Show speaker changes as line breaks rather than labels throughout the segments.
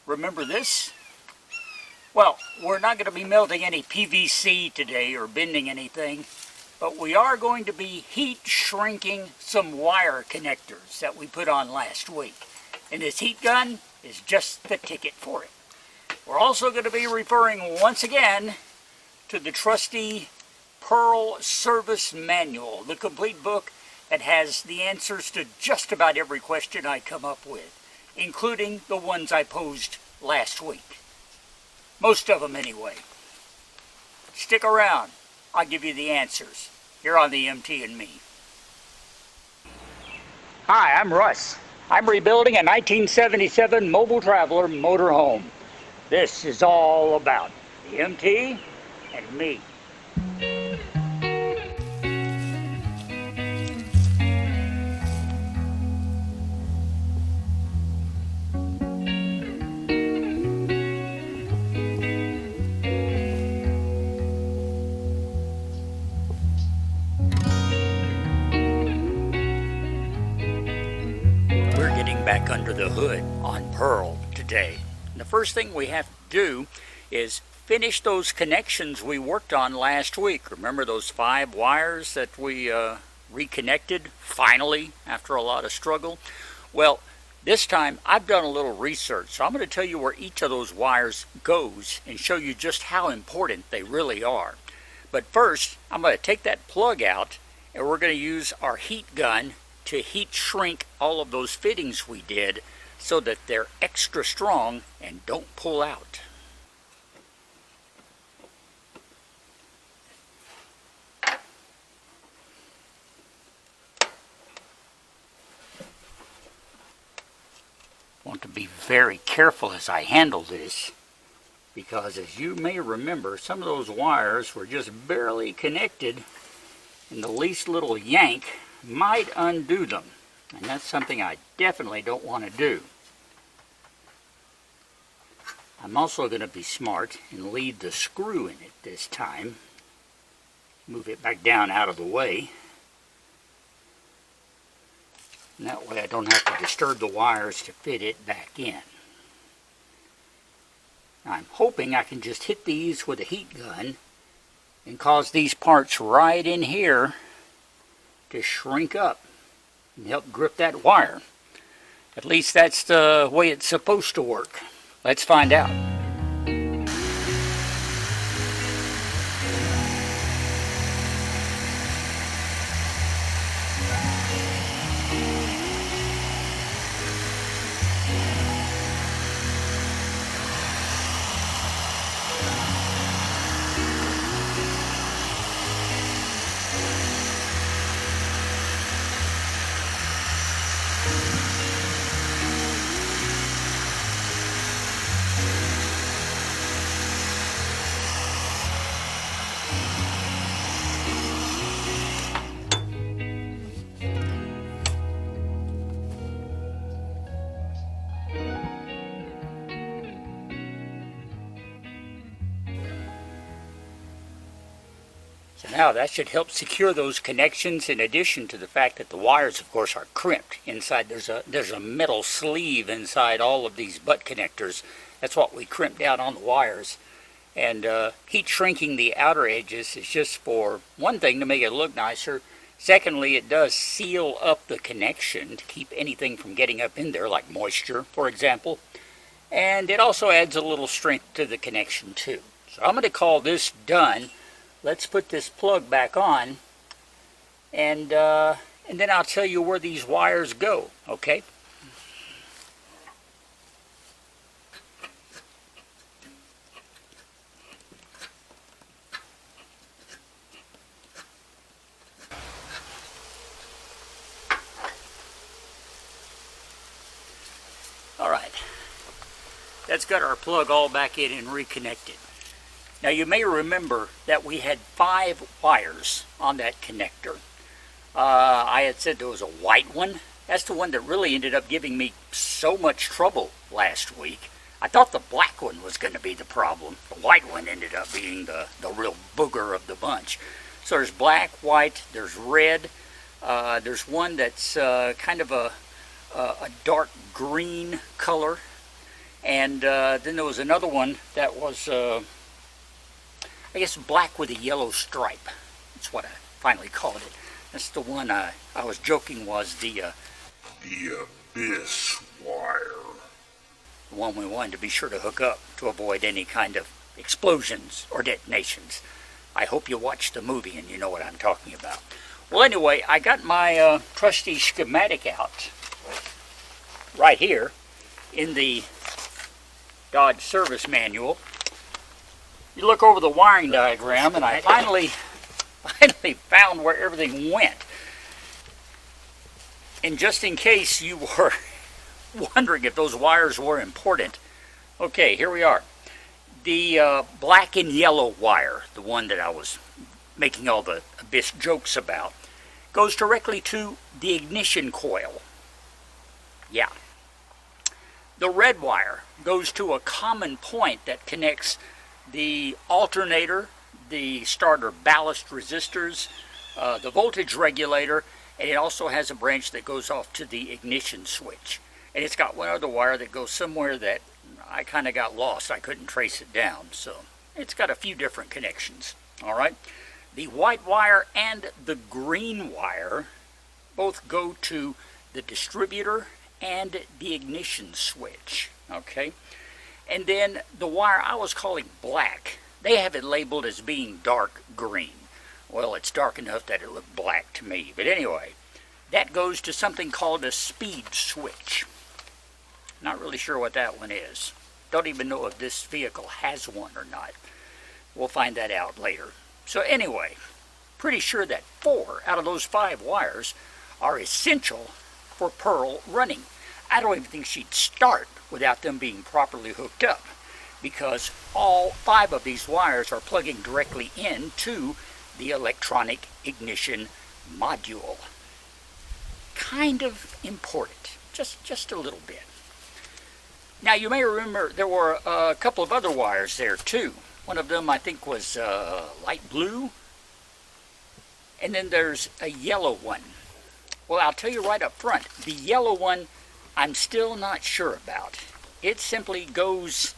Remember this? Well, we're not going to be melting any PVC today or bending anything, but we are going to be heat shrinking some wire connectors that we put on last week. And this heat gun is just the ticket for it. We're also going to be referring once again to the trusty Pearl Service Manual, the complete book that has the answers to just about every question I come up with, including the ones I posed last week. Most of them anyway. Stick around. I'll give you the answers here on the MT and Me. Hi, I'm Russ. I'm rebuilding a 1977 Mobile Traveler motorhome. This is all about the MT and me. Back under the hood on Pearl today. And the first thing we have to do is finish those connections we worked on last week. Remember those 5 wires that we reconnected finally after a lot of struggle? Well, this time I've done a little research, so I'm going to tell you where each of those wires goes and show you just how important they really are. But first, I'm going to take that plug out and we're going to use our heat gun to heat shrink all of those fittings we did so that they're extra strong and don't pull out. Want to be very careful as I handle this, because as you may remember, some of those wires were just barely connected and the least little yank might undo them, and that's something I definitely don't want to do. I'm also going to be smart and leave the screw in it this time. Move it back down out of the way. And that way I don't have to disturb the wires to fit it back in. I'm hoping I can just hit these with a heat gun and cause these parts right in here to shrink up and help grip that wire. At least that's the way it's supposed to work. Let's find out. Now that should help secure those connections, in addition to the fact that the wires, of course, are crimped inside. There's a metal sleeve inside all of these butt connectors. That's what we crimped down on the wires. And heat shrinking the outer edges is just for one thing, to make it look nicer. Secondly, it does seal up the connection to keep anything from getting up in there, like moisture, for example. And it also adds a little strength to the connection too. So I'm going to call this done. Let's put this plug back on, and then I'll tell you where these wires go, okay? All right, that's got our plug all back in and reconnected. Now you may remember that we had 5 wires on that connector. I had said there was a white one. That's the one that really ended up giving me so much trouble last week. I thought the black one was going to be the problem. The white one ended up being the real booger of the bunch. So there's black, white, there's red. There's one that's kind of a dark green color. And then there was another one that was, I guess, black with a yellow stripe. That's what I finally called it. That's the one I was joking was the abyss wire. The one we wanted to be sure to hook up to avoid any kind of explosions or detonations. I hope you watched the movie and you know what I'm talking about. Well, anyway, I got my trusty schematic out right here in the Dodge service manual. You look over the wiring diagram, and I finally found where everything went. And just in case you were wondering if those wires were important, okay, here we are. The black and yellow wire, the one that I was making all the abyss jokes about, goes directly to the ignition coil. Yeah. The red wire goes to a common point that connects the alternator, the starter ballast resistors, the voltage regulator, and it also has a branch that goes off to the ignition switch. And it's got one other wire that goes somewhere that I kind of got lost. I couldn't trace it down, so it's got a few different connections. All right. The white wire and the green wire both go to the distributor and the ignition switch. Okay. And then the wire I was calling black, they have it labeled as being dark green. Well, it's dark enough that it looked black to me. But anyway, that goes to something called a speed switch. Not really sure what that one is. Don't even know if this vehicle has one or not. We'll find that out later. So anyway, pretty sure that 4 out of those 5 wires are essential for Pearl running. I don't even think she'd start without them being properly hooked up, because all 5 of these wires are plugging directly into the electronic ignition module. Kind of important, just a little bit. Now you may remember there were a couple of other wires there too. One of them I think was light blue, and then there's a yellow one. Well, I'll tell you right up front, the yellow one I'm still not sure about. It simply goes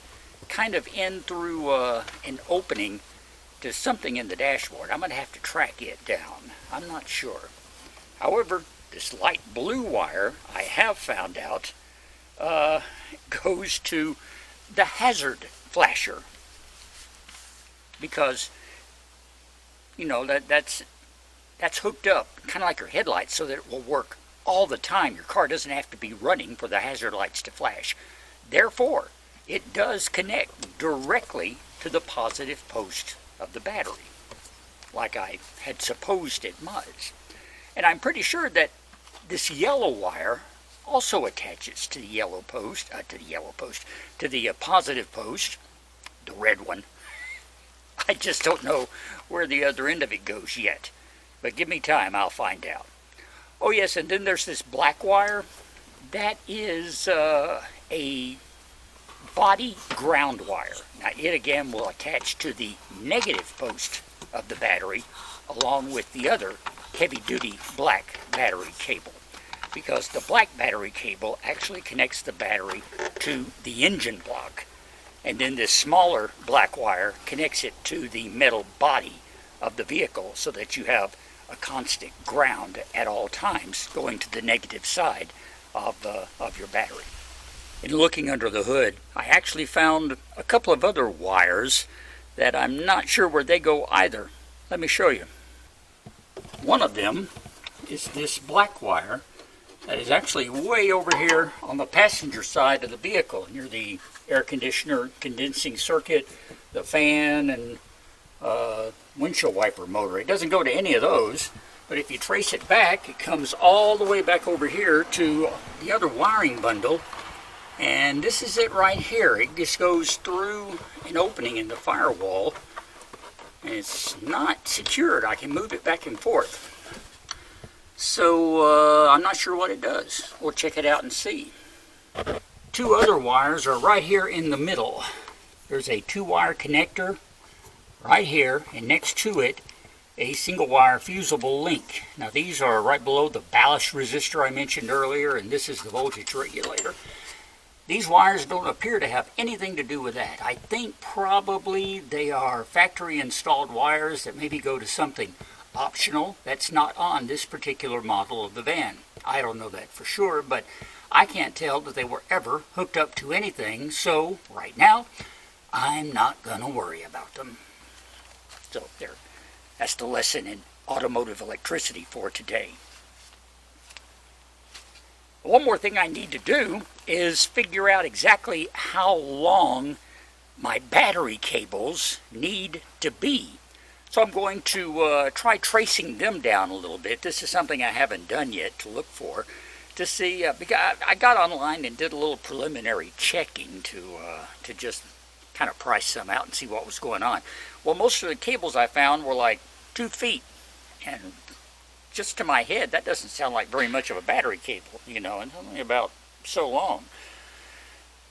kind of in through an opening to something in the dashboard. I'm going to have to track it down. I'm not sure. However, this light blue wire, I have found out, goes to the hazard flasher. Because, you know, that's hooked up, kind of like your headlights, so that it will work all the time. Your car doesn't have to be running for the hazard lights to flash. Therefore, it does connect directly to the positive post of the battery, like I had supposed it was. And I'm pretty sure that this yellow wire also attaches to the yellow post, to the positive post, the red one. I just don't know where the other end of it goes yet. But give me time, I'll find out. Oh yes, and then there's this black wire. That is a body ground wire. Now it again will attach to the negative post of the battery along with the other heavy-duty black battery cable, because the black battery cable actually connects the battery to the engine block, and then this smaller black wire connects it to the metal body of the vehicle so that you have a constant ground at all times going to the negative side of your battery. In looking under the hood, I actually found a couple of other wires that I'm not sure where they go either. Let me show you. One of them is this black wire that is actually way over here on the passenger side of the vehicle, near the air conditioner, condensing circuit, the fan, and windshield wiper motor. It doesn't go to any of those, but if you trace it back, it comes all the way back over here to the other wiring bundle, and this is it right here. It just goes through an opening in the firewall, and it's not secured. I can move it back and forth. So I'm not sure what it does. We'll check it out and see. 2 other wires are right here in the middle. There's a 2-wire connector right here, and next to it a single wire fusible link. Now these are right below the ballast resistor I mentioned earlier, and this is the voltage regulator. These wires don't appear to have anything to do with that. I think probably they are factory installed wires that maybe go to something optional that's not on this particular model of the van. I don't know that for sure, but I can't tell that they were ever hooked up to anything, so right now I'm not going to worry about them. So there, that's the lesson in automotive electricity for today. One more thing I need to do is figure out exactly how long my battery cables need to be. So I'm going to try tracing them down a little bit. This is something I haven't done yet to look for, to see, because I got online and did a little preliminary checking to just kind of price some out and see what was going on. Well, most of the cables I found were like 2 feet, and just to my head, that doesn't sound like very much of a battery cable, you know, and it's only about so long.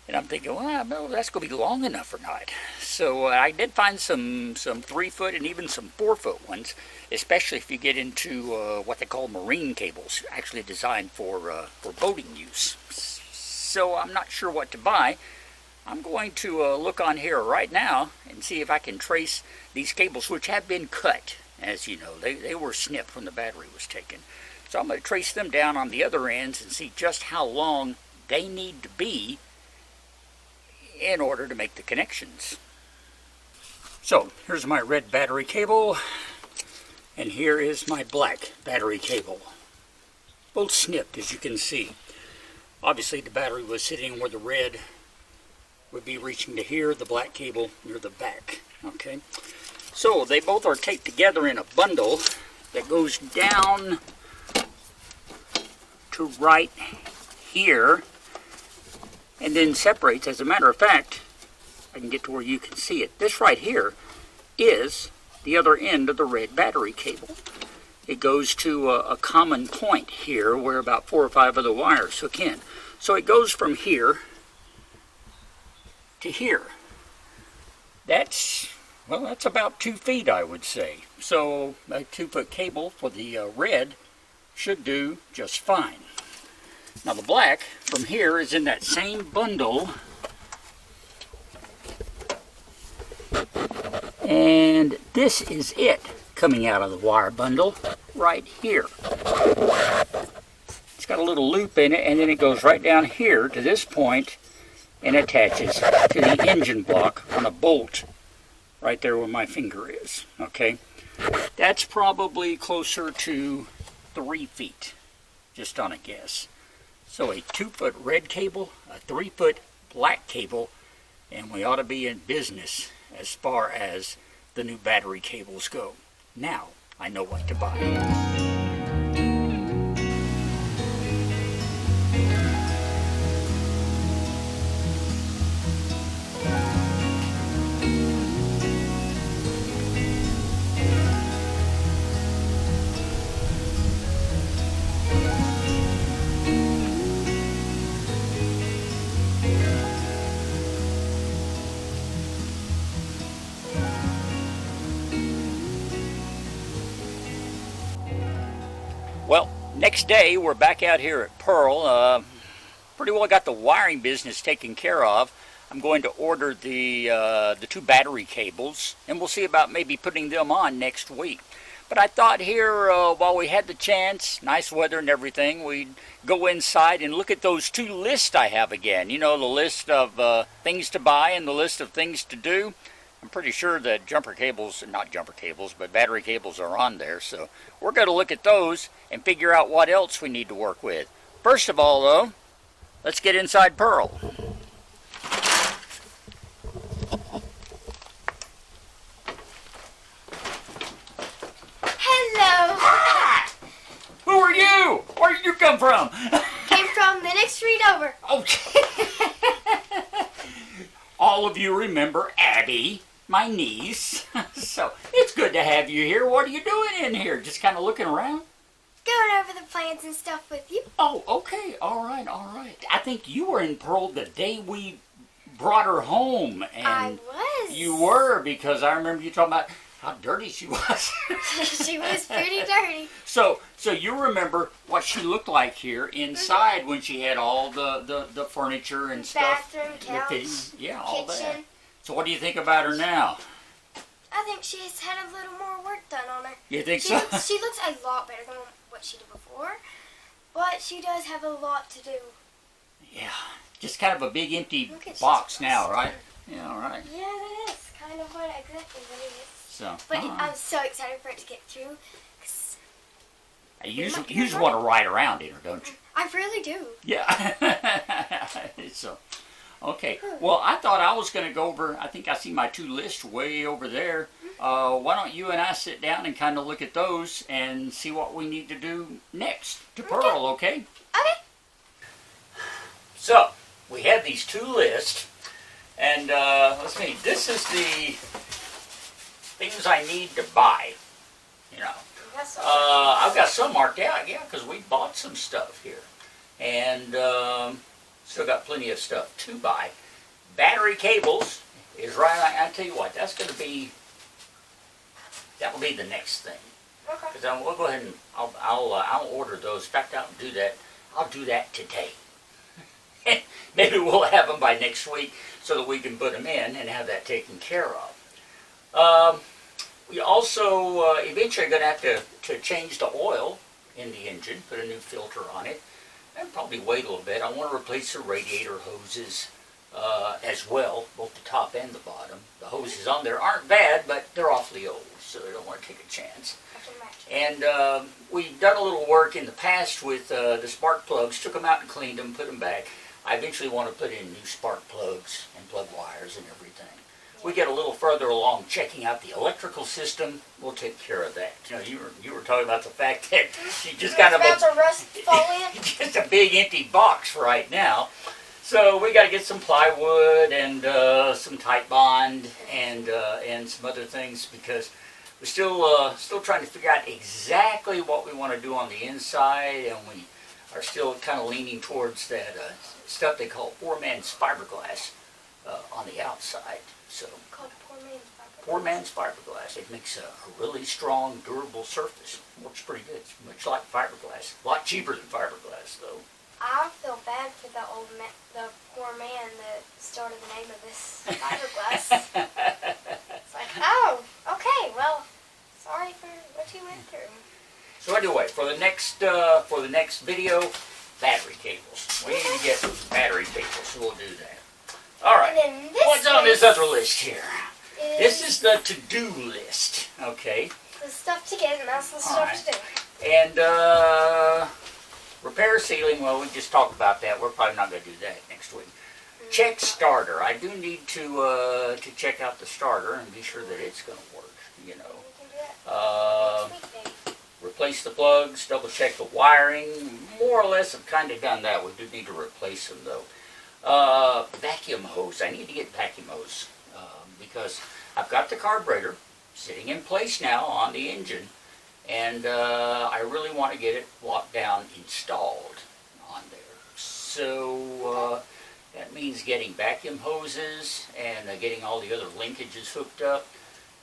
And I'm thinking, well, I don't know if that's going to be long enough or not. So I did find some 3-foot and even some 4-foot ones, especially if you get into what they call marine cables, actually designed for boating use. So I'm not sure what to buy. I'm going to look on here right now and see if I can trace these cables, which have been cut. As you know, they were snipped when the battery was taken. So I'm going to trace them down on the other ends and see just how long they need to be in order to make the connections. So here's my red battery cable, and here is my black battery cable. Both snipped, as you can see. Obviously the battery was sitting where the red would be reaching to here, the black cable near the back. Okay. So they both are taped together in a bundle that goes down to right here and then separates. As a matter of fact, I can get to where you can see it. This right here is the other end of the red battery cable. It goes to a common point here where about 4 or 5 other wires hook in. So it goes from here to here. That's about 2 feet, I would say. So a 2-foot cable for the red should do just fine. Now the black from here is in that same bundle, and this is it coming out of the wire bundle right here. It's got a little loop in it, and then it goes right down here to this point and attaches to the engine block on a bolt right there where my finger is. Okay, that's probably closer to 3 feet, just on a guess. So a 2-foot red cable, a 3-foot black cable, and we ought to be in business as far as the new battery cables go. Now I know what to buy. Well, next day we're back out here at Pearl. Pretty well got the wiring business taken care of. I'm going to order the 2 battery cables, and we'll see about maybe putting them on next week. But I thought here, while we had the chance, nice weather and everything, we'd go inside and look at those 2 lists I have again. You know, the list of things to buy and the list of things to do. I'm pretty sure that not jumper cables, but battery cables are on there. So we're going to look at those and figure out what else we need to work with. First of all, though, let's get inside Pearl.
Hello.
Ah! Who are you? Where did you come from?
Came from the next street over.
Oh. All of you remember Abby, my niece. So it's good to have you here. What are you doing in here? Just kind of looking around?
Going over the plans and stuff with you.
Oh, okay. All right, all right. I think you were in Pearl the day we brought her home. And
I was.
You were, because I remember you talking about how dirty she was.
She was pretty dirty.
So you remember what she looked like here inside when she had all the furniture and stuff.
Bathroom, couch,
yeah, all that.
kitchen.
So what do you think about her now?
I think she's had a little more work done on her.
You think
She
so?
looks a lot better than what she did before, but she does have a lot to do.
Yeah, just kind of a big empty
Look at
box
she's
now,
busted.
right? Yeah, all right.
Yeah, that is kind of exactly what it is.
So,
But I'm so excited for it to get through. 'Cause
you just want to ride around in her, don't you?
I really do.
Yeah. So, okay. Well, I thought I was going to go over, I think I see my 2 lists way over there. Why don't you and I sit down and kind of look at those and see what we need to do next to Pearl, okay?
Okay.
So, we have these 2 lists, and let's see, this is the things I need to buy, you know. I've got some marked out, yeah, because we bought some stuff here. And still got plenty of stuff to buy. Battery cables is right, I tell you what, that's going to be, that will be the next thing.
Okay.
Because we'll go ahead and I'll order those. In fact, I'll do that today. Maybe we'll have them by next week so that we can put them in and have that taken care of. We also eventually are going to have to change the oil in the engine, put a new filter on it, and probably wait a little bit. I want to replace the radiator hoses as well, both the top and the bottom. The hoses on there aren't bad, but they're awfully old, so I don't want to take a chance. And we've done a little work in the past with the spark plugs, took them out and cleaned them, put them back. I eventually want to put in new spark plugs and plug wires and everything. We get a little further along checking out the electrical system, we'll take care of that. You know, you were talking about the fact that she just got
about to rust fall in.
just a big empty box right now. So we got to get some plywood and some tight bond and some other things because we're still trying to figure out exactly what we want to do on the inside, and we are still kind of leaning towards that stuff they call poor man's fiberglass on the outside. So
Called poor man's fiberglass.
poor man's fiberglass. It makes a really strong, durable surface. Works pretty good. It's much like fiberglass. A lot cheaper than fiberglass, though.
I feel bad for the poor man that started the name of this fiberglass. It's like, oh, okay, well, sorry for what you went through.
So anyway, for the next video, battery cables. We need to get battery cables, so we'll do that. All right.
And then this
What's on this
list
other list here? This is the to-do list. Okay.
the stuff to get, and that's the stuff
Alright.
to do.
And repair ceiling. Well, we just talked about that. We're probably not going to do that next week. Check starter. I do need to check out the starter and be sure that it's going to work. You know.
We can do that next week, maybe.
Replace the plugs, double check the wiring. More or less have kind of done that. We do need to replace them though. Vacuum hose. I need to get vacuum hose because I've got the carburetor sitting in place now on the engine, and I really want to get it locked down installed on there. So that means getting vacuum hoses and getting all the other linkages hooked up.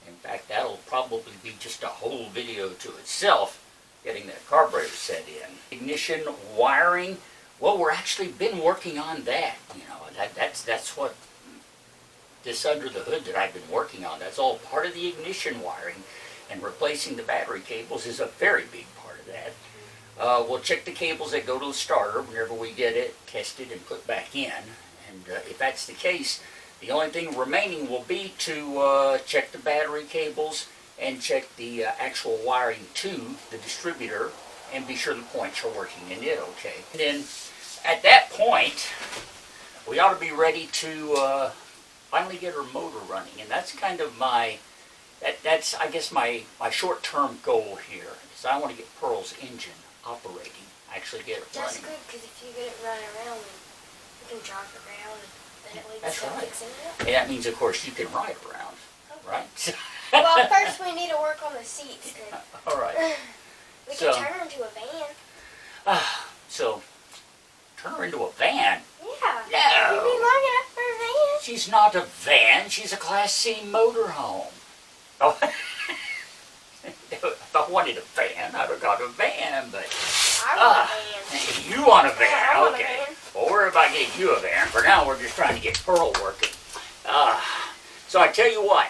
In fact, that'll probably be just a whole video to itself, getting that carburetor set in. Ignition wiring, well, we're actually been working on that. You know, that's what this under the hood that I've been working on. That's all part of the ignition wiring, and replacing the battery cables is a very big part of that. We'll check the cables that go to the starter whenever we get it tested and put back in, and if that's the case, the only thing remaining will be to check the battery cables and check the actual wiring to the distributor and be sure the points are working in it okay. And then at that point, we ought to be ready to finally get her motor running. And that's kind of that's I guess my short-term goal here is I want to get Pearl's engine operating, actually get it running.
That's good, because if you get it running around, you can drive around.
That's right. And that means, of course, you can ride around, right?
Well, first we need to work on the seats. Then.
All right.
We can turn her into a van.
So, turn her into a van?
Yeah.
No.
You'd be long enough for a van.
She's not a van. She's a Class C motorhome. Oh. wanted a van, I'd have got a van, but
I want a van.
you want a van,
Yeah, I want a
okay.
van.
Well, we're about getting you a van. For now, we're just trying to get Pearl working. So I tell you what,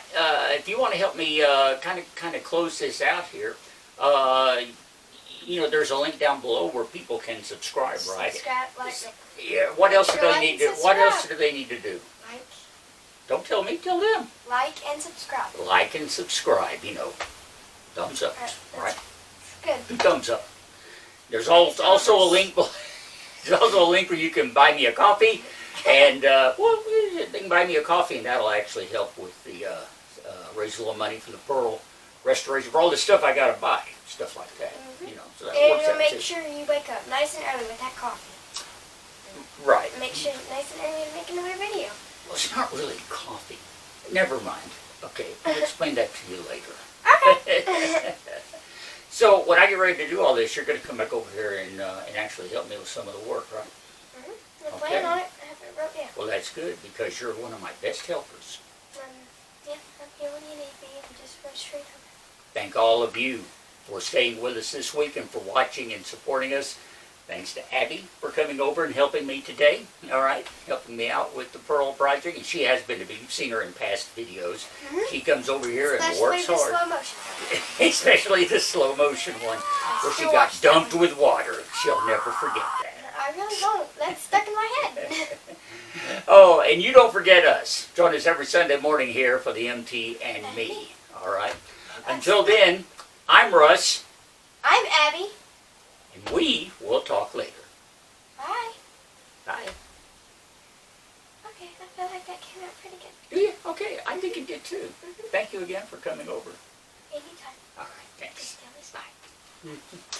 if you want to help me kind of close this out here, you know, there's a link down below where people can subscribe, right?
Subscribe, like,
Yeah. What else do they need to? What
subscribe.
else do they need to do?
like,
Don't tell me. Tell them.
like, and subscribe.
Like and subscribe. You know, thumbs up, right?
Good.
2 thumbs up. There's also a link. There's also a link where you can buy me a coffee, and well, they can buy me a coffee, and that'll actually help with the raise a little money for the Pearl restoration for all the stuff I gotta buy, stuff like that. You know, so that
And
works
you'll
out
make
too.
sure you wake up nice and early with that coffee.
Right.
Make sure nice and early to make another video.
Well, it's not really coffee. Never mind. Okay, I'll explain that to you later.
Okay.
So when I get ready to do all this, you're going to come back over here and actually help me with some of the work, right?
We're
Okay.
planning on it. I have it wrote down.
Well, that's good because you're one of my best helpers.
Yeah, I'm here when you need me. I'm just run straight over.
Thank all of you for staying with us this week and for watching and supporting us. Thanks to Abby for coming over and helping me today, all right? Helping me out with the Pearl project, and she has been to be. You've seen her in past videos. She comes over here and works
Especially the
hard.
slow motion.
Especially the slow motion one, where she
still
got
watch that
dumped with water. She'll never forget that.
I really won't. That's stuck in my head.
Oh, and you don't forget us. Join us every Sunday morning here for the MT and me, all right? Until then, I'm Russ,
I'm Abby.
and we will talk later.
Bye.
Bye.
Okay, I feel like that came out pretty good.
Do you? Okay, I think it did too. Thank you again for coming over.
Anytime.
All right, thanks.
Just tell us bye.